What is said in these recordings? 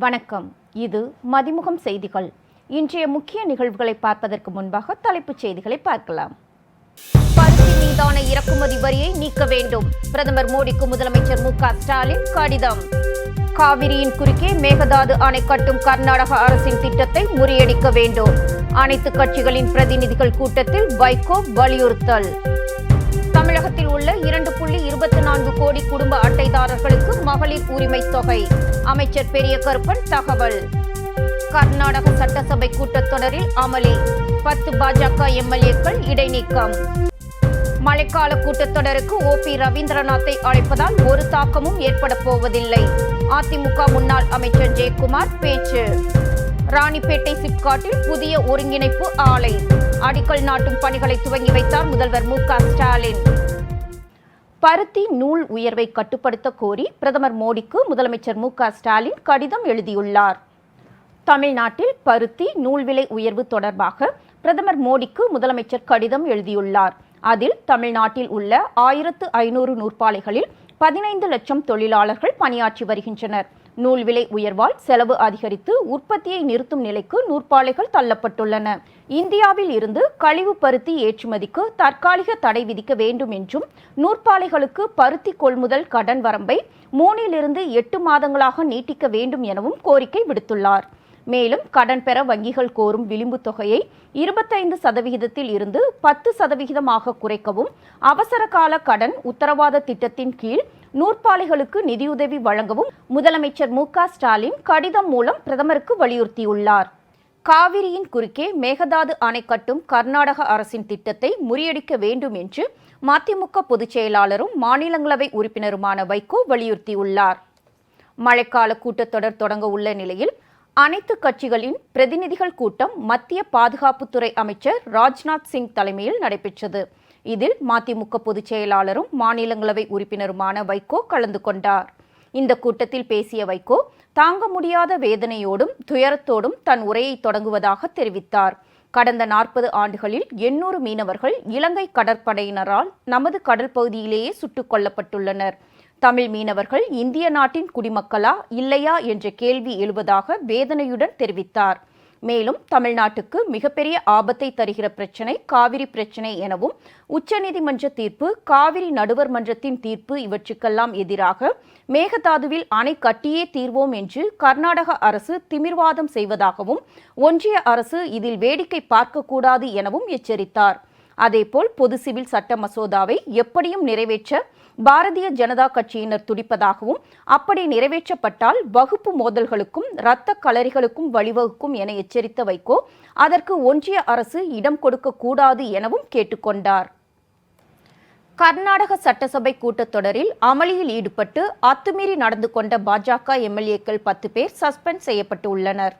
வணக்கம். இது மதிமுகம் செய்திகள். இன்றைய முக்கிய நிகழ்வுகளை பார்ப்பதற்கு முன்பாக தலைப்புச் செய்திகளை பார்க்கலாம். பருத்தி மீதான இறக்குமதி வரியை நீக்க வேண்டும். பிரதமர் மோடிக்கு முதலமைச்சர் மு.க.ஸ்டாலின் கடிதம். காவிரியின் குறுக்கே மேகதாது அணை கட்டும் கர்நாடக அரசின் திட்டத்தை முறியடிக்க வேண்டும். அனைத்து கட்சிகளின் பிரதிநிதிகள் கூட்டத்தில் வைகோ வலியுறுத்தல். தமிழகத்தில் உள்ள 2.24 கோடி குடும்ப அட்டைதாரர்களுக்கு மகளிர் உரிமை தொகை. அமைச்சர் பெரிய கருப்பன் தகவல். கர்நாடக சட்டசபை கூட்டத்தொடரில் அமளி. 10 பாஜக எம்எல்ஏக்கள் இடைநீக்கம். மழைக்கால கூட்டத்தொடருக்கு ஓ.பி. ரவீந்திரநாத்தை அழைப்பதால் ஒரு தாக்கமும் ஏற்பட போவதில்லை. அதிமுக முன்னாள் அமைச்சர் ஜெயக்குமார் பேச்சு. ராணிப்பேட்டை சிப்காட்டில் புதிய ஒருங்கிணைப்பு ஆலை. அடிக்கல் நாட்டும் பணிகளை துவங்கி வைத்தார் முதல்வர் மு.க.ஸ்டாலின். பருத்தி நூல் உயர்வை கட்டுப்படுத்த கோரி பிரதமர் மோடிக்கு முதலமைச்சர் மு.க.ஸ்டாலின் கடிதம் எழுதியுள்ளார். தமிழ்நாட்டில் பருத்தி நூல் விலை உயர்வு தொடர்பாக பிரதமர் மோடிக்கு முதலமைச்சர் கடிதம் எழுதியுள்ளார். அதில் தமிழ்நாட்டில் உள்ள 1500 நூற்பாலைகளில் 15 லட்சம் தொழிலாளர்கள் பணியாற்றி வருகின்றனர். நூல் விலை உயர்வால் செலவு அதிகரித்து உற்பத்தியை நிறுத்தும் நிலைக்கு நூற்பாலைகள் தள்ளப்பட்டுள்ளன. இந்தியாவில் இருந்து கழிவு பருத்தி ஏற்றுமதிக்கு தற்காலிக தடை விதிக்க வேண்டும் என்றும், நூற்பாலைகளுக்கு பருத்தி கொள்முதல் கடன் வரம்பை 3 to 8 மாதங்களாக நீட்டிக்க வேண்டும் எனவும் கோரிக்கை விடுத்துள்ளார். மேலும் கடன் பெற வங்கிகள் கோரும் விளிம்பு தொகையை 25% இருந்து 10% குறைக்கவும், அவசர கால கடன் உத்தரவாத திட்டத்தின் கீழ் நூற்பாலைகளுக்கு நிதியுதவி வழங்கவும் முதலமைச்சர் மு.க.ஸ்டாலின் கடிதம் மூலம் பிரதமருக்கு வலியுறுத்தியுள்ளார். காவிரியின் குறுக்கே மேகதாது அணை கட்டும் கர்நாடக அரசின் திட்டத்தை முறியடிக்க வேண்டும் என்று மதிமுக பொதுச் செயலாளரும் மாநிலங்களவை உறுப்பினருமான வைகோ வலியுறுத்தியுள்ளார். மழைக்கால கூட்டத்தொடர் தொடங்க உள்ள நிலையில் அனைத்து கட்சிகளின் பிரதிநிதிகள் கூட்டம் மத்திய பாதுகாப்புத்துறை அமைச்சர் ராஜ்நாத் சிங் தலைமையில் நடைபெற்றது. இதில் மதிமுக பொதுச் செயலாளரும் மாநிலங்களவை உறுப்பினருமான வைகோ கலந்து கொண்டார். இந்த கூட்டத்தில் பேசிய வைகோ, தாங்க முடியாத வேதனையோடும் துயரத்தோடும் தன் உரையை தொடங்குவதாக தெரிவித்தார். கடந்த 40 ஆண்டுகளில் 800 மீனவர்கள் இலங்கை கடற்படையினரால் நமது கடல் பகுதியிலேயே சுட்டுக் கொல்லப்பட்டுள்ளனர். தமிழ் மீனவர்கள் இந்திய நாட்டின் குடிமக்களா இல்லையா என்ற கேள்வி எழுவதாக வேதனையுடன் தெரிவித்தார். மேலும் தமிழ்நாட்டுக்கு மிகப்பெரிய ஆபத்தை தருகிற பிரச்சினை காவிரி பிரச்சினை எனவும், உச்சநீதிமன்ற தீர்ப்பு, காவிரி நடுவர் மன்றத்தின் தீர்ப்பு இவற்றுக்கெல்லாம் எதிராக மேகதாதுவில் அணை கட்டியே தீர்வோம் என்று கர்நாடக அரசு திமிர்வாதம் செய்வதாகவும், ஒன்றிய அரசு இதில் வேடிக்கை பார்க்கக்கூடாது எனவும் எச்சரித்தார். அதேபோல் பொது சிவில் சட்ட மசோதாவை எப்படியும் நிறைவேற்ற பாரதிய ஜனதா கட்சியினர் துடிப்பதாகவும், அப்படி நிறைவேற்றப்பட்டால் வகுப்பு மோதல்களுக்கும் இரத்த களரிகளுக்கும் வழிவகுக்கும் என எச்சரித்த வைகோ, அதற்கு ஒன்றிய அரசு இடம் கொடுக்க கூடாது எனவும் கேட்டுக்கொண்டார். கர்நாடக சட்டசபை கூட்டத்தொடரில் அமளியில் ஈடுபட்டு அத்துமீறி நடந்து கொண்ட பாஜக எம்எல்ஏக்கள் 10 பேர் சஸ்பெண்ட் செய்யப்பட்டு உள்ளனர்.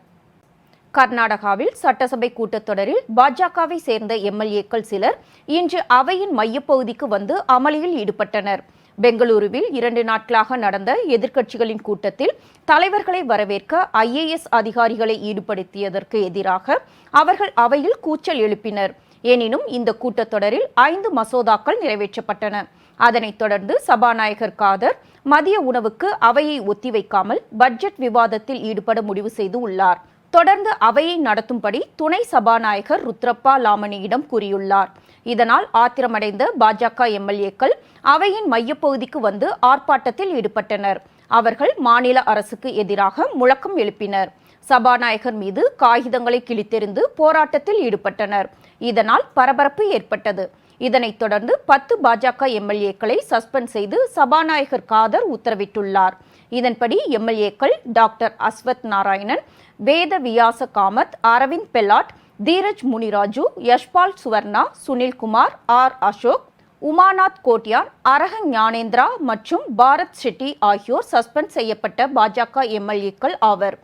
கர்நாடகாவில் சட்டசபை கூட்டத்தொடரில் பாஜகவை சேர்ந்த எம்எல்ஏக்கள் சிலர் இன்று அவையின் மையப்பகுதிக்கு வந்து அமளியில் ஈடுபட்டனர். பெங்களூருவில் 2 நாட்களாக நடந்த எதிர்க்கட்சிகளின் கூட்டத்தில் தலைவர்களை வரவேற்க IAS அதிகாரிகளை ஈடுபடுத்தியதற்கு எதிராக அவர்கள் அவையில் கூச்சல் எழுப்பினர். எனினும் இந்த கூட்டத்தொடரில் 5 மசோதாக்கள் நிறைவேற்றப்பட்டன. அதனைத் தொடர்ந்து சபாநாயகர் காதர் மதிய உணவுக்கு அவையை ஒத்திவைக்காமல் பட்ஜெட் விவாதத்தில் ஈடுபட முடிவு செய்து உள்ளார். தொடர்ந்து அவையை நடத்தும்படி துணை சபாநாயகர் ருத்ரப்பா லாமணியிடம் கூறியுள்ளார். இதனால் ஆத்திரமடைந்த பாஜக எம்எல்ஏக்கள் அவையின் மையப்பகுதிக்கு வந்து ஆர்ப்பாட்டத்தில் ஈடுபட்டனர். அவர்கள் மாநில அரசுக்கு எதிராக முழக்கம் எழுப்பினர். சபாநாயகர் மீது காகிதங்களை கிழித்தெறிந்து போராட்டத்தில் ஈடுபட்டனர். இதனால் பரபரப்பு ஏற்பட்டது. இதனைத் தொடர்ந்து 10 பாஜக எம்எல்ஏக்களை சஸ்பெண்ட் செய்து சபாநாயகர் காதர் உத்தரவிட்டுள்ளார். இதன்படி எம்எல்ஏக்கள் டாக்டர் அஸ்வத் நாராயணன், வேத வியாச காமத், அரவிந்த் பெல்லாட், தீரஜ் முனிராஜு, யஷ்பால் சுவர்ணா, சுனில்குமார், ஆர் அசோக், உமாநாத் கோட்யான், அரக ஞானேந்திரா மற்றும் பாரத் ஷெட்டி ஆகியோர் சஸ்பெண்ட் செய்யப்பட்ட பாஜக எம்எல்ஏக்கள் ஆவர்.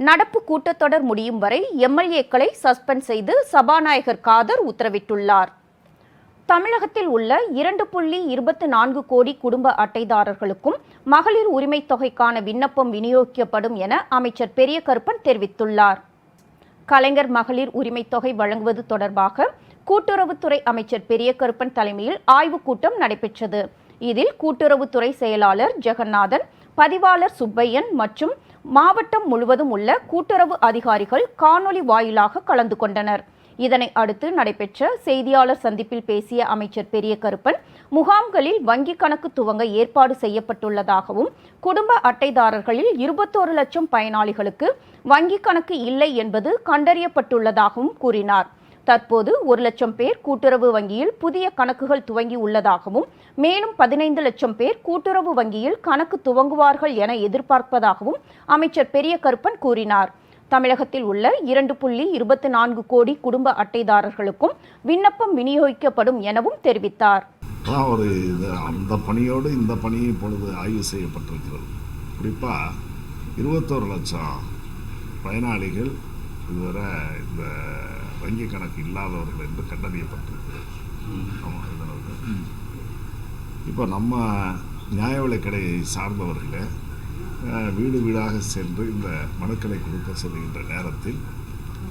நடப்பு கூட்டத்தொடர் முடியும் வரை எம்எல்ஏக்களை சஸ்பெண்ட் செய்து சபாநாயகர் காதர் உத்தரவிட்டுள்ளார். தமிழகத்தில் உள்ள 2.24 கோடி குடும்ப அட்டைதாரர்களுக்கும் மகளிர் உரிமை தொகைக்கான விண்ணப்பம் விநியோகிக்கப்படும் என அமைச்சர் பெரிய கருப்பன் தெரிவித்துள்ளார். கலைஞர் மகளிர் உரிமை தொகை வழங்குவது தொடர்பாக கூட்டுறவுத்துறை அமைச்சர் பெரிய கருப்பன் தலைமையில் ஆய்வுக் கூட்டம் நடைபெற்றது. இதில் கூட்டுறவுத்துறை செயலாளர் ஜெகநாதன், பதிவாளர் சுப்பையன் மற்றும் மாவட்டம் முழுவதும் உள்ள கூட்டுறவு அதிகாரிகள் காணொலி வாயிலாக கலந்து கொண்டனர். இதனை அடுத்து நடைபெற்ற செய்தியாளர் சந்திப்பில் பேசிய அமைச்சர் பெரிய கருப்பன், முகாம்களில் வங்கி கணக்கு துவங்க ஏற்பாடு செய்யப்பட்டுள்ளதாகவும், குடும்ப அட்டைதாரர்களில் 21 லட்சம் பயனாளிகளுக்கு வங்கி கணக்கு இல்லை என்பது கண்டறியப்பட்டுள்ளதாகவும் கூறினார். தற்போது 1 லட்சம் பேர் கூட்டுறவு வங்கியில் புதிய கணக்குகள் துவங்கி உள்ளதாகவும், மேலும் 15 லட்சம் பேர் கூட்டுறவு வங்கியில் கணக்கு துவங்குவார்கள் என எதிர்பார்ப்பதாகவும் அமைச்சர் பெரிய கருப்பன் கூறினார். தமிழகத்தில் உள்ள 2.24 கோடி குடும்ப அட்டைதாரர்களுக்கும் விண்ணப்பம் விநியோகிக்கப்படும் எனவும் தெரிவித்தார். அந்த பணியோடு இந்த பணி இப்பொழுது ஆய்வு செய்யப்பட்டிருக்கிறது. குறிப்பாக 21 லட்சம் பயனாளிகள் இதுவரை இந்த வங்கி கணக்கு இல்லாதவர்கள் என்று கண்டறியப்பட்டிருக்கிறது. இப்போ நம்ம நியாய விலைக் கடையை சார்ந்தவர்களே வீடு வீடாக சென்று இந்த மனுக்களை கொடுக்க சொல்லுகின்ற நேரத்தில்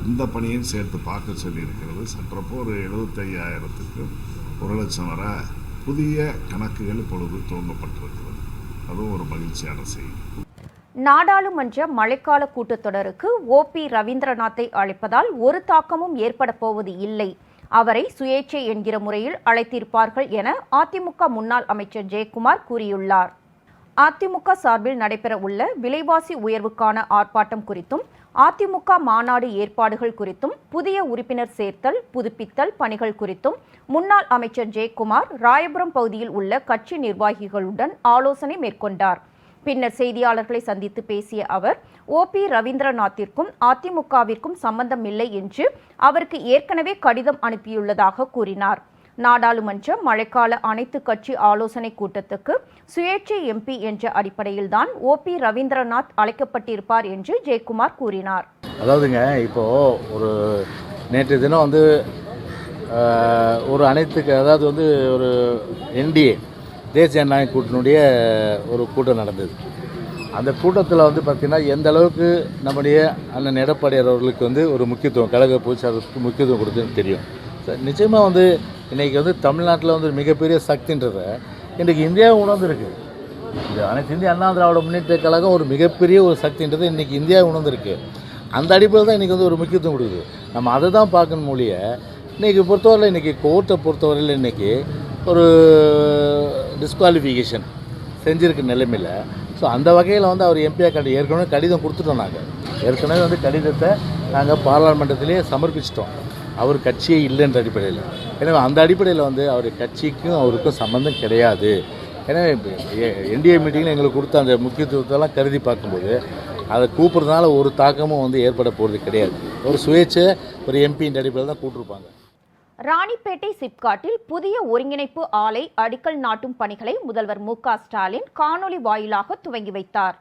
இந்த பணியும் சேர்த்து பார்க்க சொல்லியிருக்கிறது. சற்றப்போ ஒரு 75,000க்கு 1 லட்சம் வரை புதிய கணக்குகள் இப்பொழுது துவங்கப்பட்டிருக்கிறது. அதுவும் ஒரு மகிழ்ச்சியான செய்தி. நாடாளுமன்ற மழைக்கால கூட்டத்தொடருக்கு ஓபி ரவீந்திரநாத்தை அழைப்பதால் ஒரு தாக்கமும் ஏற்பட போவது இல்லை. அவரை சுயேட்சை என்கிற முறையில் அழைத்திருப்பார்கள் என அதிமுக முன்னாள் அமைச்சர் ஜெயக்குமார் கூறியுள்ளார். அதிமுக சார்பில் நடைபெற உள்ள விலைவாசி உயர்வுக்கான ஆர்ப்பாட்டம் குறித்தும், அதிமுக மாநாடு ஏற்பாடுகள் குறித்தும், புதிய உறுப்பினர் சேர்த்தல் புதுப்பித்தல் பணிகள் குறித்தும் முன்னாள் அமைச்சர் ஜெயக்குமார் ராயபுரம் பகுதியில் உள்ள கட்சி நிர்வாகிகளுடன் ஆலோசனை மேற்கொண்டார். பின்னர் செய்தியாளர்களை சந்தித்து பேசிய அவர், ஓபி ரவீந்திரநாத்திற்கும் அதிமுகவிற்கும் சம்பந்தம் இல்லை என்று அவருக்கு ஏற்கனவே கடிதம் அனுப்பியுள்ளதாக கூறினார். நாடாளுமன்ற மழைக்கால அனைத்து கட்சி ஆலோசனை கூட்டத்துக்கு சுயேட்சை எம்பி என்ற அடிப்படையில்தான் ஓபி ரவீந்திரநாத் அழைக்கப்பட்டிருப்பார் என்று ஜெயக்குமார் கூறினார். அதாவதுங்க, இப்போ ஒரு நேற்று தினம் ஒரு அனைத்துக்கு, அதாவது ஒரு என்டிஏ தேசிய ஜனநாயக கூட்டணியுடைய ஒரு கூட்டம் நடந்தது. அந்த கூட்டத்தில் பார்த்திங்கன்னா எந்த அளவுக்கு நம்முடைய அண்ணன் எடப்பாடி அவர்களுக்கு ஒரு முக்கியத்துவம், கழக பொதுச்செயலாளருக்கு முக்கியத்துவம் கொடுத்துன்னு தெரியும். நிச்சயமாக இன்றைக்கி தமிழ்நாட்டில் மிகப்பெரிய சக்தின்றதை இன்றைக்கு இந்தியாவை உணர்ந்துருக்கு. இது அனைத்து இந்திய அண்ணா திராவிட முன்னேற்ற கழகம் ஒரு மிகப்பெரிய ஒரு சக்தின்றது இன்றைக்கி இந்தியாவை உணர்ந்துருக்கு. அந்த அடிப்படையில் தான் இன்றைக்கி ஒரு முக்கியத்துவம் கொடுக்குது. நம்ம அதை தான் பார்க்கணும் மொழிய. இன்றைக்கி பொறுத்தவரையில் இன்றைக்கி கோர்ட்டை பொறுத்தவரையில் இன்றைக்கி ஒரு டிஸ்குவாலிஃபிகேஷன் செஞ்சுருக்க நிலைமையில், ஸோ அந்த வகையில் அவர் எம்பியாக ஏற்கனவே கடிதம் கொடுத்துட்டோம். ஏற்கனவே கடிதத்தை நாங்கள் பாராளுமன்றத்திலே சமர்ப்பிச்சிட்டோம். அவர் கட்சியே இல்லைன்ற அடிப்படையில். எனவே அந்த அடிப்படையில் அவர் கட்சிக்கும் அவருக்கும் சம்மந்தம் கிடையாது. எனவே என்டிஏ மீட்டிங்கில் எங்களுக்கு கொடுத்த அந்த முக்கியத்துவத்தெல்லாம் கருதி பார்க்கும்போது அதை கூப்பிட்றதுனால ஒரு தாக்கமும் ஏற்பட போகிறது கிடையாது. ஒரு சுயேட்சை ஒரு எம்பின்ற அடிப்படையில் தான் கூப்பிட்டுருப்பாங்க. ராணிப்பேட்டை சிப்காட்டில் புதிய ஒருங்கிணைப்பு ஆலை அடிக்கல் நாட்டும் பணிகளை முதல்வர் மு.க. ஸ்டாலின் காணொலி வாயிலாக துவங்கி வைத்தார்.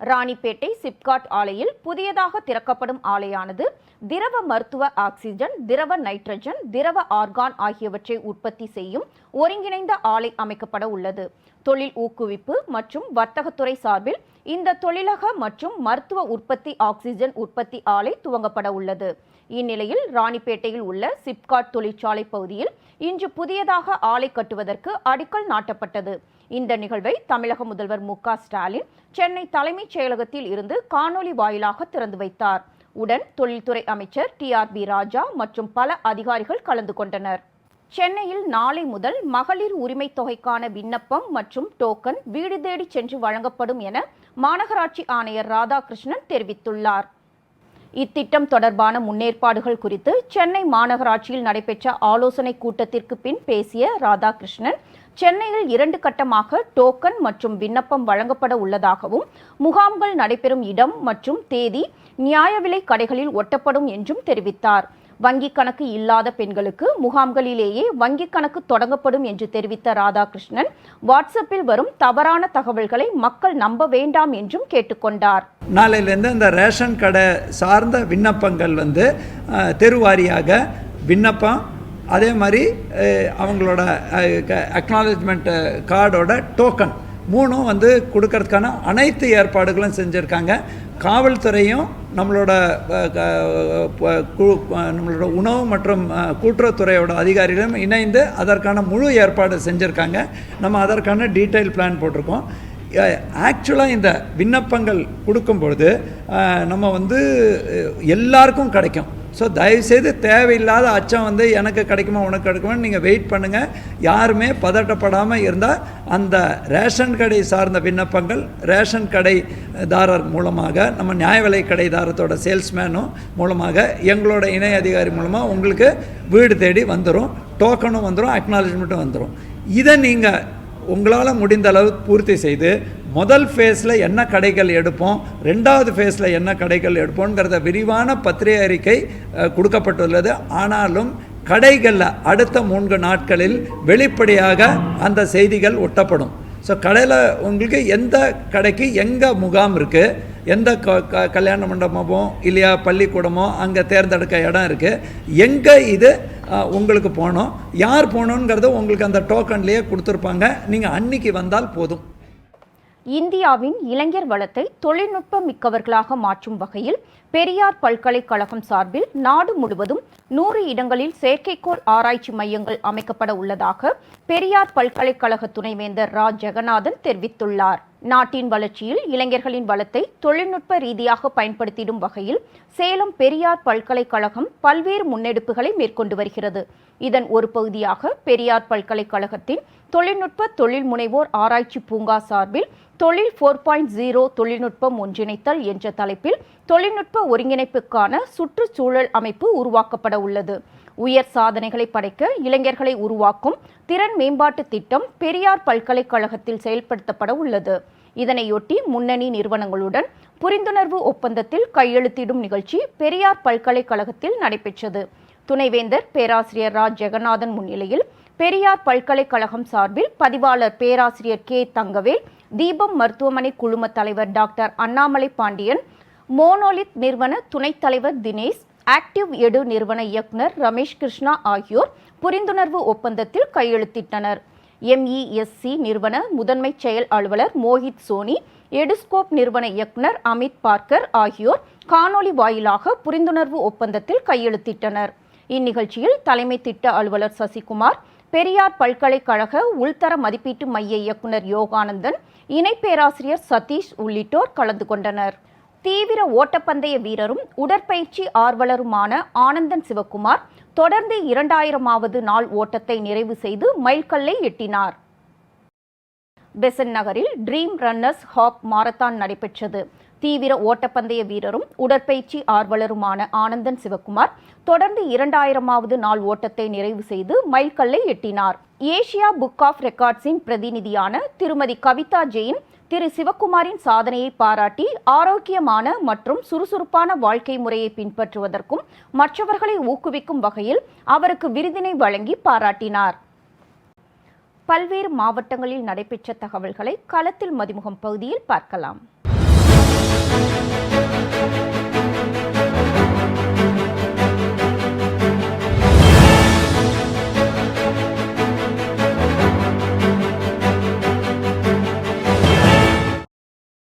ராணிப்பேட்டை சிப்காட் ஆலையில் புதியதாக திறக்கப்படும் ஆலையானது திரவ மருத்துவ ஆக்சிஜன், திரவ நைட்ரஜன், திரவ ஆர்கான் ஆகியவற்றை உற்பத்தி செய்யும் ஒருங்கிணைந்த ஆலை அமைக்கப்பட உள்ளது. தொழில் ஊக்குவிப்பு மற்றும் வர்த்தகத்துறை சார்பில் இந்த தொழிலக மற்றும் மருத்துவ உற்பத்தி ஆக்சிஜன் உற்பத்தி ஆலை துவங்கப்பட உள்ளது. இந்நிலையில் ராணிப்பேட்டையில் உள்ள சிப்காட் தொழிற்சாலை பகுதியில் இன்று புதியதாக ஆலை கட்டுவதற்கு அடிக்கல் நாட்டப்பட்டது. இந்த நிகழ்வை தமிழக முதல்வர் மு.க. ஸ்டாலின் சென்னை தலைமைச் செயலகத்தில் இருந்து காணொலி வாயிலாக திறந்து வைத்தார். உடன் தொழில்துறை அமைச்சர் TRB ராஜா மற்றும் பல அதிகாரிகள் கலந்து கொண்டனர். சென்னையில் நாளை முதல் மகளிர் உரிமை தொகைக்கான விண்ணப்பம் மற்றும் டோக்கன் வீடு தேடி சென்று வழங்கப்படும் என மாநகராட்சி ஆணையர் ராதாகிருஷ்ணன் தெரிவித்துள்ளார். இத்திட்டம் தொடர்பான முன்னேற்பாடுகள் குறித்து சென்னை மாநகராட்சியில் நடைபெற்ற ஆலோசனை கூட்டத்திற்கு பின் பேசிய ராதாகிருஷ்ணன், சென்னையில் 2 கட்டமாக டோக்கன் மற்றும் விண்ணப்பம் வழங்கப்பட உள்ளதாகவும், முகாம்கள் நடைபெறும் இடம் மற்றும் தேதி நியாய விலை கடைகளில் ஒட்டப்படும் என்றும் தெரிவித்தார். வங்கிக் கணக்கு இல்லாத பெண்களுக்கு முகாம்களிலேயே வங்கிக் கணக்கு தொடங்கப்படும் என்று தெரிவித்த ராதாகிருஷ்ணன், வாட்ஸ்அப்பில் வரும் தவறான தகவல்களை மக்கள் நம்ப வேண்டாம் என்றும் கேட்டுக்கொண்டார். நாளையிலேருந்து இந்த ரேஷன் கடை சார்ந்த விண்ணப்பங்கள் தெருவாரியாக விண்ணப்பம், அதே மாதிரி அவங்களோட அக்னாலஜ்மெண்ட் கார்டோட டோக்கன் 3ம் கொடுக்கறதுக்கான அனைத்து ஏற்பாடுகளும் செஞ்சுருக்காங்க. காவல்துறையும் நம்மளோட உணவு மற்றும் கூட்டுறவுத்துறையோட அதிகாரிகளும் இணைந்து அதற்கான முழு ஏற்பாடு செஞ்சுருக்காங்க. நம்ம அதற்கான டீட்டெயில் பிளான் போட்டிருக்கோம். ஆக்சுவலாக இந்த விண்ணப்பங்கள் கொடுக்கும்பொழுது நம்ம எல்லாருக்கும் கிடைக்கும். ஸோ தயவுசெய்து தேவையில்லாத அச்சம் எனக்கு கிடைக்குமா உனக்கு கிடைக்குமான்னு நீங்கள் வெயிட் பண்ணுங்கள். யாருமே பதட்டப்படாமல் இருந்தால் அந்த ரேஷன் கடை சார்ந்த விண்ணப்பங்கள் ரேஷன் கடைதாரர் மூலமாக, நம்ம நியாய விலை கடைதாரத்தோட சேல்ஸ்மேனும் மூலமாக, எங்களோட இணை அதிகாரி மூலமாக உங்களுக்கு வீடு தேடி வந்துடும், டோக்கனும் வந்துடும், அக்னாலஜ்மெண்ட்டும் வந்துடும். இதை நீங்கள் உங்களால் முடிந்த அளவு பூர்த்தி செய்து முதல் ஃபேஸில் என்ன கடைகள் எடுப்போம், ரெண்டாவது ஃபேஸில் என்ன கடைகள் எடுப்போங்கிறத விரிவான பத்திரிகை அறிக்கை கொடுக்கப்பட்டுள்ளது. ஆனாலும் கடைகளில் அடுத்த 3 நாட்களில் வெளிப்படையாக அந்த செய்திகள் ஒட்டப்படும். ஸோ கடையில் உங்களுக்கு எந்த கடைக்கு எங்கே முகாம் இருக்குது, எந்த கல்யாண மண்டபமோ இல்லையா பள்ளிக்கூடமோ அங்கே தேர்ந்தெடுக்க இடம் இருக்குது, எங்கே இது உங்களுக்கு போகணும், யார் போகணுங்கிறத உங்களுக்கு அந்த டோக்கன்லேயே கொடுத்துருப்பாங்க. நீங்கள் அன்னைக்கு வந்தால் போதும். இந்தியாவின் இளைஞர் வளத்தை தொழில்நுட்ப மிக்கவர்களாக மாற்றும் வகையில் பெரியார் பல்கலைக்கழகம் சார்பில் நாடு முழுவதும் 100 இடங்களில் செயற்கைக்கோள் ஆராய்ச்சி மையங்கள் அமைக்கப்பட உள்ளதாக பெரியார் பல்கலைக்கழக துணைவேந்தர் ரா ஜெகநாதன் தெரிவித்துள்ளார். நாட்டின் வளர்ச்சியில் இளைஞர்களின் வளத்தை தொழில்நுட்ப ரீதியாக பயன்படுத்திடும் வகையில் சேலம் பெரியார் பல்கலைக்கழகம் பல்வேறு முன்னெடுப்புகளை மேற்கொண்டு வருகிறது. இதன் ஒரு பகுதியாக பெரியார் பல்கலைக்கழகத்தின் தொழில்நுட்ப தொழில் முனைவோர் ஆராய்ச்சி பூங்கா சார்பில் தொழில் 4.0 தொழில்நுட்பம் ஒன்றிணைத்தல் என்ற தலைப்பில் தொழில்நுட்ப ஒருங்கிணைப்புக்கான சுற்றுச்சூழல் அமைப்பு உருவாக்கப்பட உள்ளது. உயர் சாதனைகளை படைக்க இளைஞர்களை உருவாக்கும் திறன் மேம்பாட்டு திட்டம் பெரியார் பல்கலைக்கழகத்தில் செயல்படுத்தப்பட உள்ளது. இதனையொட்டி முன்னணி நிறுவனங்களுடன் புரிந்துணர்வு ஒப்பந்தத்தில் கையெழுத்திடும் நிகழ்ச்சி பெரியார் பல்கலைக்கழகத்தில் நடைபெற்றது. துணைவேந்தர் பேராசிரியர் ரா ஜெகநாதன் முன்னிலையில் பெரியார் பல்கலைக்கழகம் சார்பில் பதிவாளர் பேராசிரியர் கே தங்கவேல், தீபம் மருத்துவமனை குழும தலைவர் டாக்டர் அண்ணாமலை பாண்டியன், மோனோலித் நிறுவன துணைத் தலைவர் தினேஷ், ஆக்டிவ் எடு நிறுவன இயக்குனர் ரமேஷ் கிருஷ்ணா ஆகியோர் புரிந்துணர்வு ஒப்பந்தத்தில் கையெழுத்திட்டனர். MESC நிறுவன முதன்மை செயல் அலுவலர் மோஹித் சோனி, எடுஸ்கோப் நிறுவன இயக்குனர் அமித் பார்க்கர் ஆகியோர் காணொலி வாயிலாக புரிந்துணர்வு ஒப்பந்தத்தில் கையெழுத்திட்டனர். இந்நிகழ்ச்சியில் தலைமை திட்ட அலுவலர் சசிகுமார், பெரியார் பல்கலைக்கழக உள்தர மதிப்பீட்டு மைய இயக்குனர் யோகானந்தன், இணை பேராசிரியர் சதீஷ் உள்ளிட்டோர் கலந்து கொண்டனர். தீவிர ஓட்டப்பந்தய வீரரும் உடற்பயிற்சி ஆர்வலருமான ஆனந்தன் சிவகுமார் தொடர்ந்து 2000வது நாள் ஓட்டத்தை நிறைவு செய்து மைல்கல்லை எட்டினார். பெசன் நகரில் ட்ரீம் ரன்னர்ஸ் ஹாப் மாரத்தான் நடைபெற்றது. தீவிர ஓட்டப்பந்தய வீரரும் உடற்பயிற்சி ஆர்வலருமான ஆனந்தன் சிவகுமார் தொடர்ந்து 2000வது நாள் ஓட்டத்தை நிறைவு செய்து மைல்கல்லை எட்டினார். ஏசியா புக் ஆஃப் ரெக்கார்ட்ஸின் பிரதிநிதியான திருமதி கவிதா ஜெயின் திரு சிவகுமாரின் சாதனையை பாராட்டி ஆரோக்கியமான மற்றும் சுறுசுறுப்பான வாழ்க்கை முறையை பின்பற்றுவதற்கும் மற்றவர்களை ஊக்குவிக்கும் வகையில் அவருக்கு விருதினை வழங்கி பாராட்டினார். பல்வேறு மாவட்டங்களில் நடைபெற்ற தகவல்களை களத்தில் மதிமுகம் பகுதியில் பார்க்கலாம்.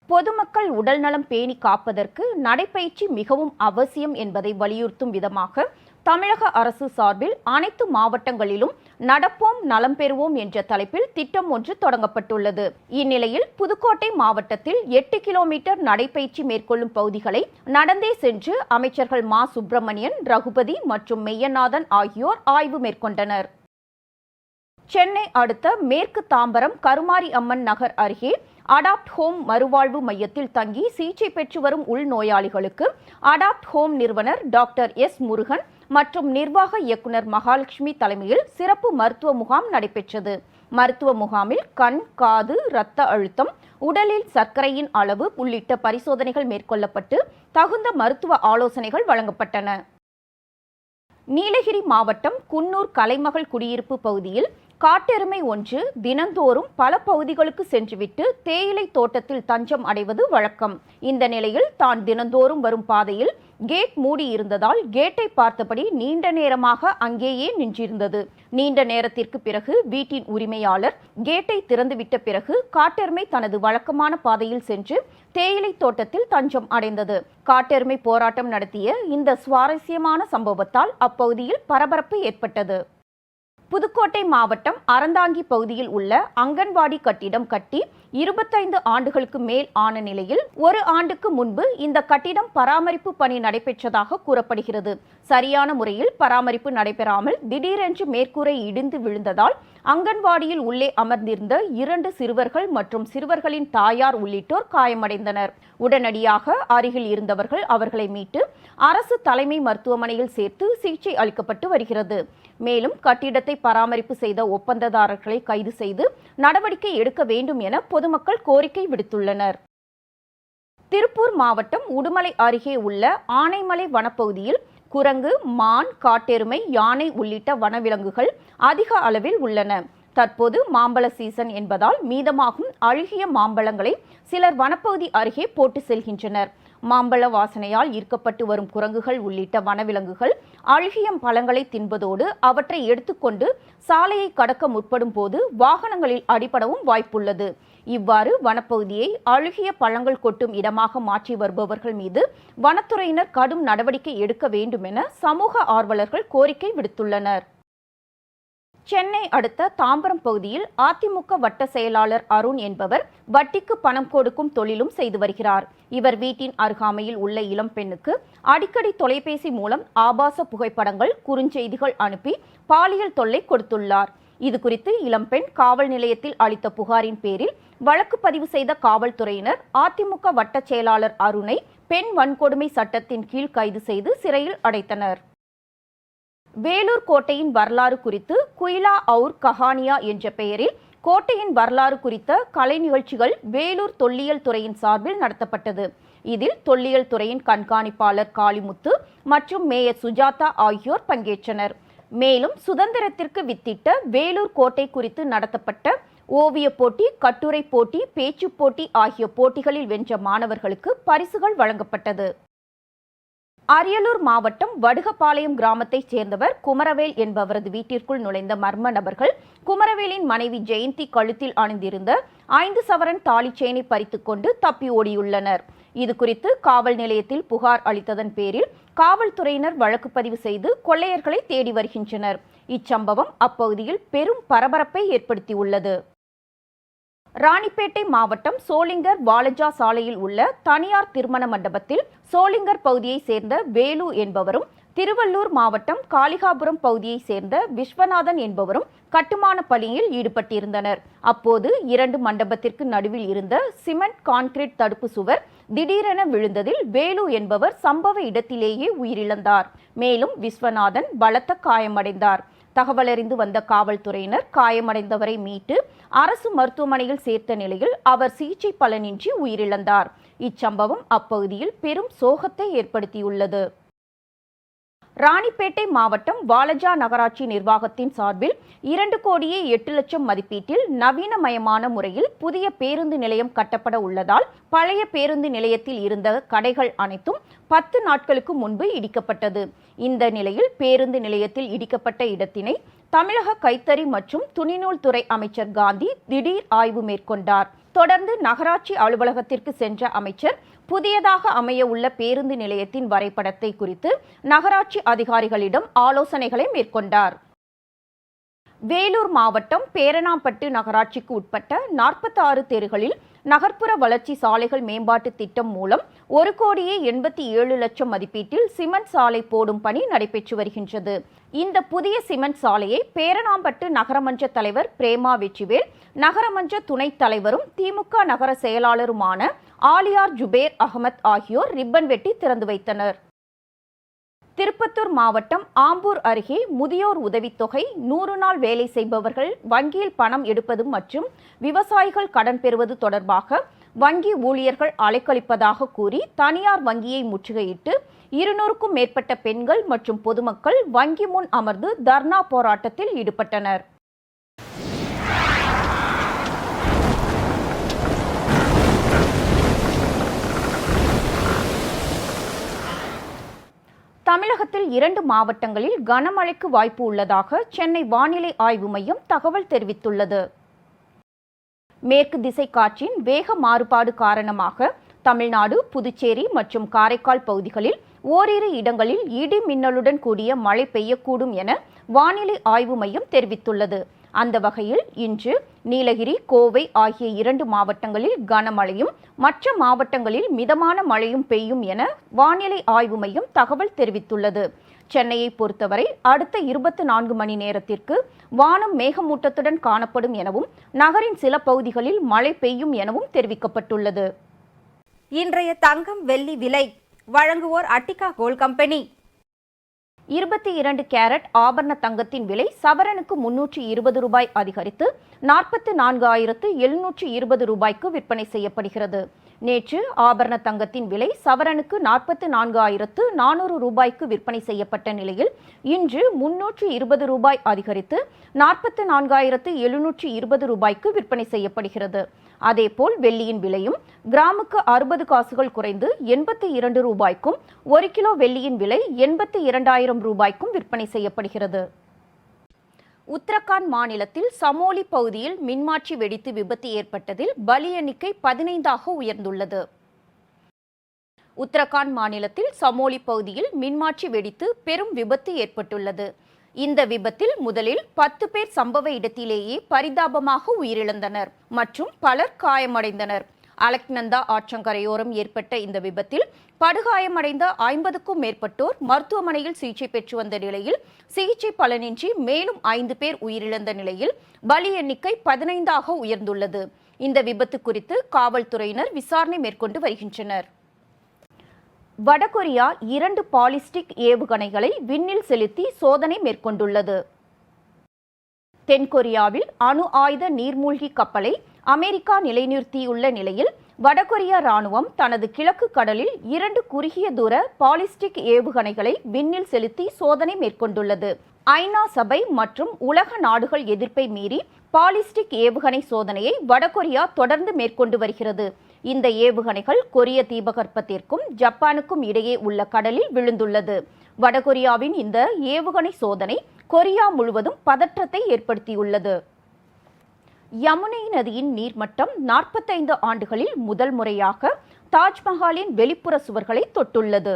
பொதுமக்கள் உடல்நலம் பேணி காப்பதற்கு நடைபயிற்சி மிகவும் அவசியம் என்பதை வலியுறுத்தும் விதமாக தமிழக அரசு சார்பில் அனைத்து மாவட்டங்களிலும் நடப்போம் நலம் பெறுவோம் என்ற தலைப்பில் திட்டம் ஒன்று தொடங்கப்பட்டுள்ளது. இந்நிலையில் புதுக்கோட்டை மாவட்டத்தில் 8 கிலோமீட்டர் நடைபயிற்சி மேற்கொள்ளும் பகுதிகளை நடந்தே சென்று அமைச்சர்கள் மா சுப்பிரமணியன், ரகுபதி மற்றும் மெய்யநாதன் ஆகியோர் ஆய்வு மேற்கொண்டனர். சென்னை அடுத்த மேற்கு தாம்பரம் கருமாரி அம்மன் நகர் அருகே அடாப்ட் ஹோம் மறுவாழ்வு மையத்தில் தங்கி சிகிச்சை பெற்று வரும் உள்நோயாளிகளுக்கு அடாப்ட் ஹோம் நிறுவனர் டாக்டர் எஸ் முருகன் மற்றும் நிர்வாக இயக்குனர் மகாலட்சுமி தலைமையில் சிறப்பு மருத்துவ முகாம் நடைபெற்றது. மருத்துவ முகாமில் கண், காது, இரத்த அழுத்தம், உடலில் சர்க்கரையின் அளவு உள்ளிட்ட பரிசோதனைகள் மேற்கொள்ளப்பட்டு தகுந்த மருத்துவ ஆலோசனைகள் வழங்கப்பட்டன. நீலகிரி மாவட்டம் குன்னூர் கலைமகள் குடியிருப்பு பகுதியில் காட்டெருமை ஒன்று தினந்தோறும் பல பகுதிகளுக்கு சென்றுவிட்டு தேயிலை தோட்டத்தில் தஞ்சம் அடைவது வழக்கம். இந்த நிலையில் தான் தினந்தோறும் வரும் பாதையில் கேட் மூடி இருந்ததால் கேட்டை பார்த்தபடி நீண்ட நேரமாக அங்கேயே நின்றிருந்தது. நீண்ட நேரத்திற்கு பிறகு வீட்டின் உரிமையாளர் கேட்டை திறந்துவிட்ட பிறகு காட்டெருமை தனது வழக்கமான பாதையில் சென்று தேயிலை தோட்டத்தில் தஞ்சம் அடைந்தது. காட்டெருமை போராட்டம் நடத்திய இந்த சுவாரஸ்யமான சம்பவத்தால் அப்பகுதியில் பரபரப்பு ஏற்பட்டது. புதுக்கோட்டை மாவட்டம் அறந்தாங்கி பகுதியில் உள்ள அங்கன்வாடி கட்டிடம் கட்டி 25 ஆண்டுகளுக்கு மேல் ஆன நிலையில் 1 ஆண்டுக்கு முன்பு இந்த கட்டிடம் பராமரிப்பு பணி நடைபெற்றதாக கூறப்படுகிறது. சரியான முறையில் பராமரிப்பு நடைபெறாமல் திடீரென்று மேற்கூரை இடிந்து விழுந்ததால் அங்கன்வாடியில் உள்ளே அமர்ந்திருந்த 2 சிறுவர்கள் மற்றும் சிறுவர்களின் தாயார் உள்ளிட்டோர் காயமடைந்தனர். உடனடியாக அருகில் இருந்தவர்கள் அவர்களை மீட்டு அரசு தலைமை மருத்துவமனையில் சேர்த்து சிகிச்சை அளிக்கப்பட்டு வருகிறது. மேலும் கட்டிடத்தை பராமரிப்பு செய்த ஒப்பந்ததாரர்களை கைது செய்து நடவடிக்கை எடுக்க வேண்டும் என பொதுமக்கள் கோரிக்கை விடுத்துள்ளனர். திருப்பூர் மாவட்டம் உடுமலை அருகே உள்ள ஆனைமலை வனப்பகுதியில் குரங்கு, மான், காட்டெருமை, யானை உள்ளிட்ட வனவிலங்குகள் அதிக அளவில் உள்ளன. தற்போது மாம்பழ சீசன் என்பதால் மீதமாகும் அழுகிய மாம்பழங்களை சிலர் வனப்பகுதி அருகே போட்டு செல்கின்றனர். மாம்பழ வாசனையால் ஈர்க்கப்பட்டு வரும் குரங்குகள் உள்ளிட்ட வனவிலங்குகள் அழுகிய பழங்களை தின்பதோடு அவற்றை எடுத்துக்கொண்டு சாலையை கடக்க முற்படும் போது வாகனங்களில் அடிபடவும் வாய்ப்புள்ளது. இவ்வாறு வனப்பகுதியை அழுகிய பழங்கள் கொட்டும் இடமாக மாற்றி வருபவர்கள் மீது வனத்துறையினர் கடும் நடவடிக்கை எடுக்க வேண்டும் என சமூக ஆர்வலர்கள் கோரிக்கை விடுத்துள்ளனர். சென்னை அடுத்த தாம்பரம் பகுதியில் அதிமுக வட்ட செயலாளர் அருண் என்பவர் வட்டிக்கு பணம் கொடுக்கும் தொழிலும் செய்து வருகிறார். இவர் வீட்டின் அருகாமையில் உள்ள இளம் பெண்ணுக்கு அடிக்கடி தொலைபேசி மூலம் ஆபாச புகைப்படங்கள், குறுஞ்செய்திகள் அனுப்பி பாலியல் தொல்லை கொடுத்துள்ளார். இதுகுறித்து இளம்பெண் காவல் நிலையத்தில் அளித்த புகாரின் பேரில் வழக்கு பதிவு செய்த காவல்துறையினர் அதிமுக வட்ட செயலாளர் அருணை பெண் வன்கொடுமை சட்டத்தின் கீழ் கைது செய்து சிறையில் அடைத்தனர். வேலூர் கோட்டையின் வரலாறு குறித்து குயிலா அவுர் கஹானியா என்ற பெயரில் கோட்டையின் வரலாறு குறித்த கலை நிகழ்ச்சிகள் வேலூர் தொல்லியல் துறையின் சார்பில் நடத்தப்பட்டது. இதில் தொல்லியல் துறையின் கண்காணிப்பாளர் காளிமுத்து மற்றும் மேயர் சுஜாதா ஆகியோர் பங்கேற்றனர். மேலும் சுதந்திரத்திற்கு வித்திட்ட வேலூர் கோட்டை குறித்து நடத்தப்பட்ட ஓவிய போட்டி, கட்டுரை போட்டி, பேச்சு போட்டி ஆகிய போட்டிகளில் வென்ற மாணவர்களுக்கு பரிசுகள் வழங்கப்பட்டது. அரியலூர் மாவட்டம் வடுகபாளையம் கிராமத்தைச் சேர்ந்தவர் குமரவேல் என்பவரது வீட்டிற்குள் நுழைந்த மர்ம நபர்கள் குமரவேலின் மனைவி ஜெயந்தி கழுத்தில் அணிந்திருந்த 5 சவரன் தாலி செயினை பறித்துக் கொண்டு தப்பி ஓடியுள்ளனர். இதுகுறித்து காவல் நிலையத்தில் புகார் அளித்ததன் பேரில் காவல்துறையினர் வழக்கு பதிவு செய்து கொள்ளையர்களை தேடி வருகின்றனர். இச்சம்பவம் அப்பகுதியில் பெரும் பரபரப்பை ஏற்படுத்தியுள்ளது. ராணிப்பேட்டை மாவட்டம் சோளிங்கர் வாலஜா சாலையில் உள்ள தனியார் திருமண மண்டபத்தில் சோளிங்கர் பகுதியை சேர்ந்த வேலு என்பவரும், திருவள்ளூர் மாவட்டம் காளிகாபுரம் பகுதியை சேர்ந்த விஸ்வநாதன் என்பவரும் கட்டுமான பணியில் ஈடுபட்டிருந்தனர். அப்போது 2 மண்டபத்திற்கு நடுவில் இருந்த சிமெண்ட் கான்கிரீட் தடுப்பு சுவர் திடீரென விழுந்ததில் வேலு என்பவர் சம்பவ இடத்திலேயே உயிரிழந்தார். மேலும் விஸ்வநாதன் பலத்த காயமடைந்தார். தகவலறிந்து வந்த காவல்துறையினர் காயமடைந்தவரை மீட்டு அரசு மருத்துவமனையில் சேர்த்த நிலையில் அவர் சிகிச்சை பலனின்றி உயிரிழந்தார். இச்சம்பவம் அப்பகுதியில் பெரும் சோகத்தை ஏற்படுத்தியுள்ளது. ராணிப்பேட்டை மாவட்டம் வாலஜா நகராட்சி நிர்வாகத்தின் சார்பில் 2,08,00,000 மதிப்பீட்டில் நவீனமயமான முறையில் புதிய பேருந்து நிலையம் கட்டப்பட உள்ளதால் பழைய பேருந்து நிலையத்தில் இருந்த கடைகள் அனைத்தும் 10 நாட்களுக்கு முன்பு இடிக்கப்பட்டது. இந்த நிலையில் பேருந்து நிலையத்தில் இடிக்கப்பட்ட இடத்தினை தமிழக கைத்தறி மற்றும் துணிநூல் துறை அமைச்சர் காந்தி திடீர் ஆய்வு மேற்கொண்டார். தொடர்ந்து நகராட்சி அலுவலகத்திற்கு சென்ற அமைச்சர் புதியதாக அமைய உள்ள பேருந்து நிலையத்தின் வரைபடத்தை குறித்து நகராட்சி அதிகாரிகளிடம் ஆலோசனைகளை மேற்கொண்டார். வேலூர் மாவட்டம் பேரணாம்பட்டு நகராட்சிக்கு உட்பட்ட 46 தெருகளில் நகர்ப்புற வளர்ச்சி சாலைகள் மேம்பாட்டு திட்டம் மூலம் 1,87,00,000 மதிப்பீட்டில் சிமெண்ட் சாலை போடும் பணி நடைபெற்று வருகின்றது. இந்த புதிய சிமெண்ட் சாலையை பேரணாம்பட்டு நகரமன்ற தலைவர் பிரேமா வெற்றிவேல், நகரமன்ற துணைத் தலைவரும் திமுக நகர செயலாளருமான ஆலியார் ஜுபேர் அகமத் ஆகியோர் ரிப்பன் வெட்டி திறந்து வைத்தனர். திருப்பத்தூர் மாவட்டம் ஆம்பூர் அருகே முதியோர் உதவித்தொகை, 100 நாள் வேலை செய்பவர்கள் வங்கியில் பணம் எடுப்பது மற்றும் விவசாயிகள் கடன் பெறுவது தொடர்பாக வங்கி ஊழியர்கள் அலைக்கழிப்பதாக கூறி தனியார் வங்கியை முற்றுகையிட்டு 200க்கும் மேற்பட்ட பெண்கள் மற்றும் பொதுமக்கள் வங்கி முன் அமர்ந்து தர்ணா போராட்டத்தில் ஈடுபட்டனர். தமிழகத்தில் 2 மாவட்டங்களில் கனமழைக்கு வாய்ப்பு உள்ளதாக சென்னை வானிலை ஆய்வு மையம் தகவல் தெரிவித்துள்ளது. மேற்கு திசை காற்றின் வேக மாறுபாடு காரணமாக தமிழ்நாடு, புதுச்சேரி மற்றும் காரைக்கால் பகுதிகளில் ஓரிரு இடங்களில் இடி மின்னலுடன் கூடிய மழை பெய்யக்கூடும் என வானிலை ஆய்வு மையம் தெரிவித்துள்ளது. அந்த வகையில் இன்று நீலகிரி, கோவை ஆகிய 2 மாவட்டங்களில் கனமழையும் மற்ற மாவட்டங்களில் மிதமான மழையும் பெய்யும் என வானிலை ஆய்வு மையம் தகவல் தெரிவித்துள்ளது. சென்னையை பொறுத்தவரை அடுத்த 24 மணி நேரத்திற்கு வானம் மேகமூட்டத்துடன் காணப்படும் எனவும் நகரின் சில பகுதிகளில் மழை பெய்யும் எனவும் தெரிவிக்கப்பட்டுள்ளது. இன்றைய தங்கம் வெள்ளி விலை வழங்குவோர் அட்டிகா கோல்ட் கம்பெனி. 22 கேரட் ஆபரண தங்கத்தின் விலை சவரனுக்கு 320 ரூபாய் அதிகரித்து 44,720 ரூபாய்க்கு விற்பனை செய்யப்படுகிறது. நேற்று ஆபரண தங்கத்தின் விலை சவரனுக்கு 44,400 ரூபாய்க்கு விற்பனை செய்யப்பட்ட நிலையில் இன்று 320 ரூபாய் அதிகரித்து 44,720 ரூபாய்க்கு விற்பனை செய்யப்படுகிறது. அதேபோல் வெள்ளியின் விலையும் கிராமுக்கு 60 காசுகள் குறைந்து 82 ரூபாய்க்கும் 1 கிலோ வெள்ளியின் விலை 82,000 ரூபாய்க்கும் விற்பனை செய்யப்படுகிறது. உத்தரகாண்ட் மாநிலத்தில் சமோலி பகுதியில் மின்மாற்றி வெடித்து விபத்து ஏற்பட்டதில் பலி எண்ணிக்கை 15ஆக உயர்ந்துள்ளது. உத்தரகாண்ட் மாநிலத்தில் சமோலி பகுதியில் மின்மாற்றி வெடித்து பெரும் விபத்து ஏற்பட்டுள்ளது. இந்த விபத்தில் முதலில் 10 பேர் சம்பவ இடத்திலேயே பரிதாபமாக உயிரிழந்தனர் மற்றும் பலர் காயமடைந்தனர். அலக்நந்தா ஆற்றங்கரையோரம் ஏற்பட்ட இந்த விபத்தில் படுகாயமடைந்த 50க்கும் மேற்பட்டோர் மருத்துவமனையில் சிகிச்சை பெற்று வந்த நிலையில் சிகிச்சை பலனின்றி மேலும் 5 பேர் உயிரிழந்த நிலையில் பலி எண்ணிக்கை 15ஆக உயர்ந்துள்ளது. இந்த விபத்து குறித்து காவல்துறையினர் விசாரணை மேற்கொண்டு வருகின்றனர். வடகொரியா 2 பாலிஸ்டிக் ஏவுகணைகளை விண்ணில் செலுத்தி சோதனை மேற்கொண்டுள்ளது. தென்கொரியாவில் அணு ஆயுத நீர்மூழ்கி கப்பலை அமெரிக்கா நிலைநிறுத்தியுள்ள நிலையில் வடகொரியா ராணுவம் தனது கிழக்கு கடலில் 2 குறுகிய தூர பாலிஸ்டிக் ஏவுகணைகளை விண்ணில் செலுத்தி சோதனை மேற்கொண்டுள்ளது. ஐநா சபை மற்றும் உலக நாடுகள் எதிர்ப்பை மீறி பாலிஸ்டிக் ஏவுகணை சோதனையை வடகொரியா தொடர்ந்து மேற்கொண்டு வருகிறது. இந்த ஏவுகணைகள் கொரிய தீபகற்பத்திற்கும் ஜப்பானுக்கும் இடையே உள்ள கடலில் விழுந்துள்ளது. வடகொரியாவின் இந்த ஏவுகணை சோதனை கொரியா முழுவதும் பதற்றத்தை ஏற்படுத்தியுள்ளது. யமுனை நதியின் நீர்மட்டம் 45 ஆண்டுகளில் முதல் முறையாக தாஜ்மஹாலின் வெளிப்புற சுவர்களை தொட்டுள்ளது.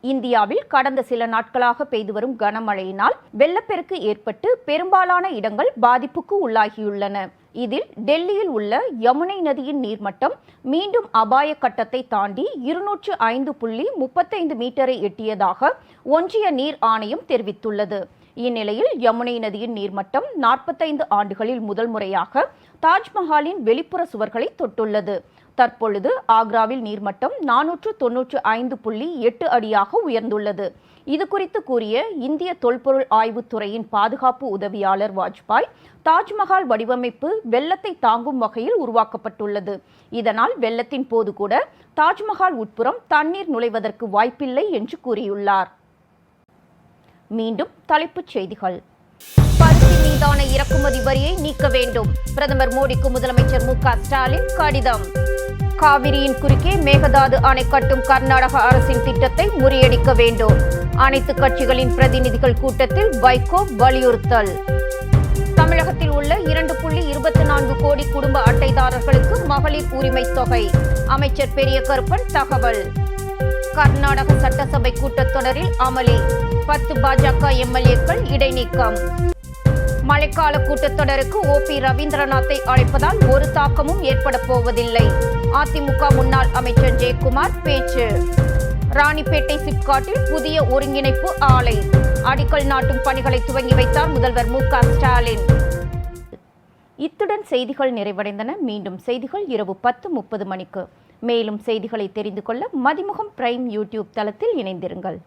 இந்தியாவில் கடந்த சில நாட்களாக பெய்து வரும் கனமழையினால் வெள்ளப்பெருக்கு ஏற்பட்டு பெரும்பாலான இடங்கள் பாதிப்புக்கு உள்ளாகியுள்ளன. இதில் டெல்லியில் உள்ள யமுனை நதியின் நீர்மட்டம் மீண்டும் அபாய கட்டத்தை தாண்டி 205.35 மீட்டரை எட்டியதாக ஒன்றிய நீர் ஆணையம் தெரிவித்துள்ளது. இந்நிலையில் யமுனை நதியின் நீர்மட்டம் 45 ஆண்டுகளில் முதல் முறையாக தாஜ்மஹாலின் வெளிப்புற சுவர்களை தொட்டுள்ளது. தற்பொழுது ஆக்ராவில் நீர்மட்டம் 495.8 அடியாக உயர்ந்துள்ளது. இது குறித்து கூறிய இந்திய தொல்பொருள் ஆய்வுத்துறையின் பாதுகாப்பு உதவியாளர் வாஜ்பாய், தாஜ்மஹால் வடிவமைப்பு வெள்ளத்தை தாங்கும் வகையில் உருவாக்கப்பட்டுள்ளது. இதனால் வெள்ளத்தின் போது கூட தாஜ்மஹால் உட்புறம் தண்ணீர் நுழைவதற்கு வாய்ப்பில்லை என்று கூறியுள்ளார். மீண்டும் தலைப்புச் செய்திகள். பருத்தி மீதான இறக்குமதி வரியை நீக்க வேண்டும். பிரதமர் மோடிக்கு முதலமைச்சர் மு க ஸ்டாலின் கடிதம். காவிரியின் குறுக்கே மேகதாது அணை கட்டும் கர்நாடக அரசின் திட்டத்தை முறியடிக்க வேண்டும். அனைத்து கட்சிகளின் பிரதிநிதிகள் கூட்டத்தில் வைகோ வலியுறுத்தல். தமிழகத்தில் உள்ள 2.24 கோடி குடும்ப அட்டைதாரர்களுக்கு மகளிர் உரிமை தொகை. அமைச்சர் பெரிய கருப்பன் தகவல். கர்நாடக சட்டசபை கூட்டத்தொடரில் அமளி. 10 பாஜக எம்எல்ஏக்கள் இடைநீக்கம். மழைக்கால கூட்டத்தொடருக்கு OP ரவீந்திரநாத்தை அழைப்பதால் ஒரு தாக்கமும் ஏற்பட போவதில்லை. அதிமுக முன்னாள் அமைச்சர் ஜெயக்குமார் பேச்சு. ராணிப்பேட்டை சிப்காட்டில் புதிய ஒருங்கிணைப்பு ஆலை. அடிக்கல் நாட்டும் பணிகளை துவங்கி வைத்தார் முதல்வர் மு க ஸ்டாலின். இத்துடன் செய்திகள் நிறைவடைந்தன. மீண்டும் செய்திகள் இரவு 10:30 மணிக்கு. மேலும் செய்திகளை தெரிந்து கொள்ள மதிமுகம் பிரைம் யூடியூப் தளத்தில் இணைந்திருங்கள்.